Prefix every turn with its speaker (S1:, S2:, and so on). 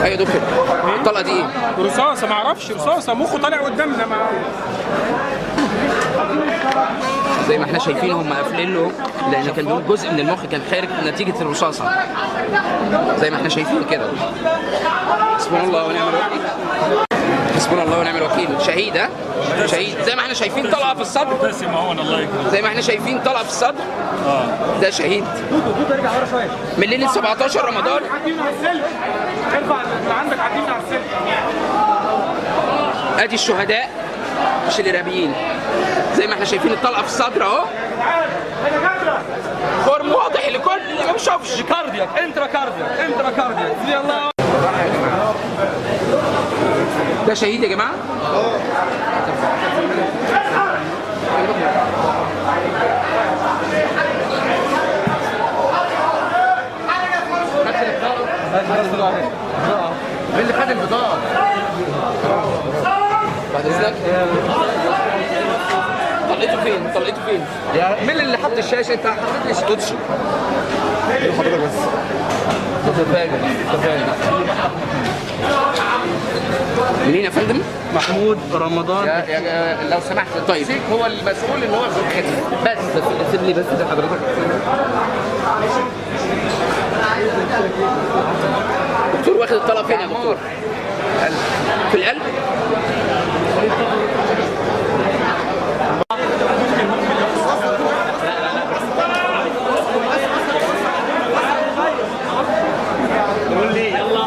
S1: ايوه يا دكتور، الطلقه دي ايه؟
S2: رصاصه، ما اعرفش، رصاصه مخه طالع قدامنا.
S1: زي ما احنا شايفين هم قافلين له، لان كان بيقول جزء من المخ كان خارج نتيجه الرصاصه، زي ما احنا شايفين كده. حسبنا الله ونعم الوكيل، حسبنا الله ونعم الوكيل. شهيد، ها؟ شهيد. زي ما احنا شايفين طلقه في الصدر، زي ما احنا شايفين طلقه في الصدر. ده شهيد من ليله 17 رمضان. ادي الشهداء مش الارهابيين. زي ما احنا شايفين الطلقه في الصدر اهو، خرم واضح لكل اللي ما بيشوفش.
S2: كاردياك، انترا كاردياك. يلا
S1: ده شهيد يا جماعه.
S3: مين اللي خد البطاقه؟
S1: بعد اذنك، طلقته فين؟ طلقته فين؟ مين اللي حط الشاشه؟ انت حطيت لي سكوتش.
S3: حضرتك بس
S1: تفاجئ. منين يا فندم؟
S2: محمود رمضان.
S1: يا لو سمحت. طيب
S3: هو المسؤول ان هو ياخد خدمه.
S1: بس سيب لي بس ده حضرتك. دكتور واخد الطلقه فين يا دكتور؟ في القلب.
S3: قول لي يلا.